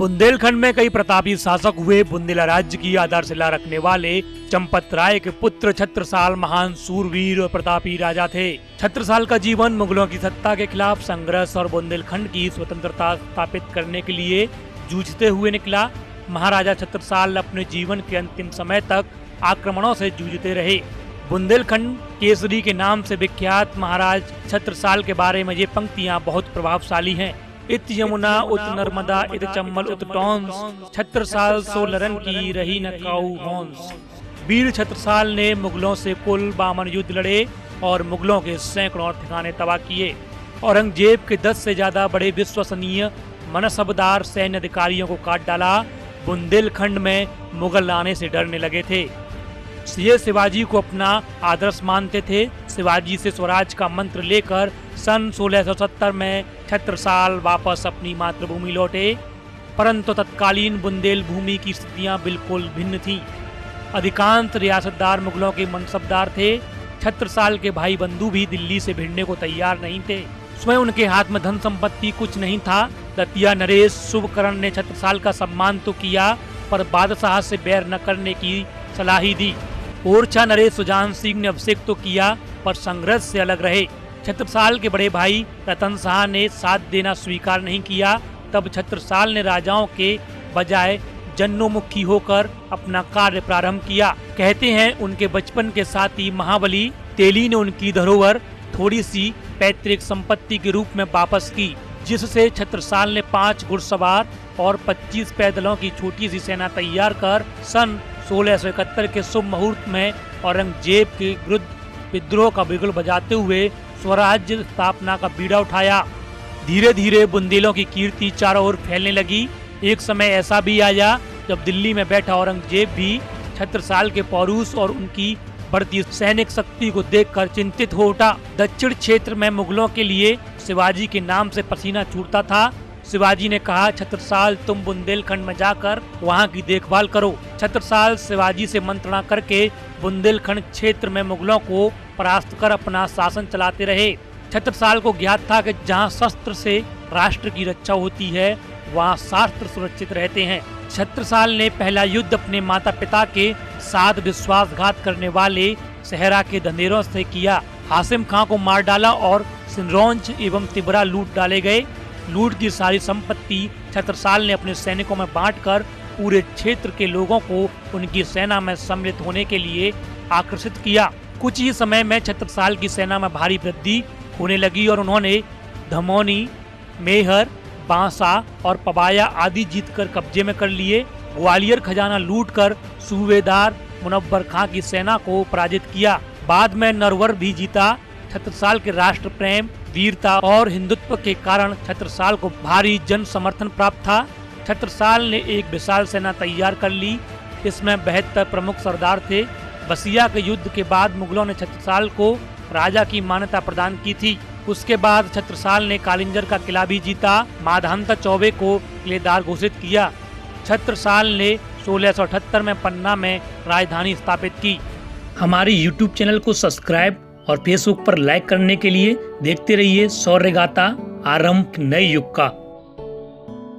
बुंदेलखंड में कई प्रतापी शासक हुए। बुंदेला राज्य की आधारशिला रखने वाले चंपत राय के पुत्र छत्रसाल महान सूरवीर और प्रतापी राजा थे। छत्रसाल का जीवन मुगलों की सत्ता के खिलाफ संघर्ष और बुंदेलखंड की स्वतंत्रता स्थापित करने के लिए जूझते हुए निकला। महाराजा छत्रसाल अपने जीवन के अंतिम समय तक आक्रमणों से जूझते रहे। बुंदेलखंड केसरी के नाम से विख्यात महाराज छत्रसाल के बारे में ये पंक्तियां बहुत प्रभावशाली हैं। इत यमुना उत नर्मदा इत चम्बल उत टॉन्स, छत्रसाल सोलरन की रही न काऊ हॉन्स। वीर छत्रसाल ने मुगलों से कुल 52 युद्ध लड़े और मुगलों के सैकड़ों ठिकाने तबाह किए। औरंगजेब के 10 से ज्यादा बड़े विश्वसनीय मनसबदार सैन्य अधिकारियों को काट डाला। बुंदेलखंड में मुगल आने से डरने लगे थे। ये शिवाजी को अपना आदर्श मानते थे। शिवाजी से स्वराज का मंत्र लेकर सन 1670 में छत्रसाल वापस अपनी मातृभूमि लौटे, परंतु तत्कालीन बुंदेल भूमि की स्थितियां बिल्कुल भिन्न थीं। अधिकांश रियासतदार मुगलों के मनसबदार थे। छत्रसाल के भाई बंधु भी दिल्ली से भिड़ने को तैयार नहीं थे। स्वयं उनके हाथ में धन संपत्ति कुछ नहीं था। दतिया नरेश शुभकरण ने छत्रसाल का सम्मान तो किया, पर बादशाह से बैर न करने की सलाह ही दी। ओरछा नरेश सुजान सिंह ने अभिषेक तो किया, पर संघर्ष से अलग रहे। छत्रसाल के बड़े भाई रतन शाह ने साथ देना स्वीकार नहीं किया। तब छत्रसाल ने राजाओं के बजाय जनोमुखी होकर अपना कार्य प्रारंभ किया। कहते हैं उनके बचपन के साथी महाबली तेली ने उनकी धरोहर थोड़ी सी पैतृक संपत्ति के रूप में वापस की, जिससे छत्रसाल ने 5 घुड़सवार और 25 पैदलों की छोटी सी सेना तैयार कर सन 1671 के शुभ मुहूर्त में औरंगजेब के विरुद्ध विद्रोह का बिगुल बजाते हुए स्वराज्य स्थापना का बीड़ा उठाया। धीरे धीरे बुंदेलों की कीर्ति चारों ओर फैलने लगी। एक समय ऐसा भी आया जब दिल्ली में बैठा औरंगजेब भी छत्रसाल के पौरुष और उनकी बढ़ती सैनिक शक्ति को देखकर चिंतित हो उठा। दक्षिण क्षेत्र में मुगलों के लिए शिवाजी के नाम से पसीना छूटता था। शिवाजी ने कहा, छत्रसाल तुम बुंदेलखंड में जाकर वहां की देखभाल करो। छत्रसाल शिवाजी से मंत्रणा करके बुंदेलखंड क्षेत्र में मुगलों को परास्त कर अपना शासन चलाते रहे। छत्रसाल को ज्ञात था कि जहां शस्त्र से राष्ट्र की रक्षा होती है, वहां शास्त्र सुरक्षित रहते हैं। छत्रसाल ने पहला युद्ध अपने माता पिता के साथ विश्वासघात करने वाले सहरा के धंधेरों से किया। हासिम खां को मार डाला और सिंरौंज एवं तिबरा लूट डाले गए। लूट की सारी संपत्ति छत्रसाल ने अपने सैनिकों में बांटकर पूरे क्षेत्र के लोगों को उनकी सेना में सम्मिलित होने के लिए आकर्षित किया। कुछ ही समय में छत्रसाल की सेना में भारी वृद्धि होने लगी और उन्होंने धमौनी, मेहर, बांसा और पबाया आदि जीतकर कब्जे में कर लिए। ग्वालियर खजाना लूटकर सूबेदार मुनव्वर खां की सेना को पराजित किया। बाद में नरवर भी जीता। छत्रसाल के राष्ट्र प्रेम, वीरता और हिंदुत्व के कारण छत्रसाल को भारी जन समर्थन प्राप्त था। छत्रसाल ने एक विशाल सेना तैयार कर ली। इसमें 72 प्रमुख सरदार थे। बसिया के युद्ध के बाद मुगलों ने छत्रसाल को राजा की मान्यता प्रदान की थी। उसके बाद छत्रसाल ने कालिंजर का किला भी जीता। माधांता चौबे को किलेदार घोषित किया। छत्रसाल ने 1678 में पन्ना में राजधानी स्थापित की। हमारे YouTube चैनल को सब्सक्राइब और फेसबुक पर लाइक करने के लिए देखते रहिए शौर्य गाथा आरंभ नए युग का।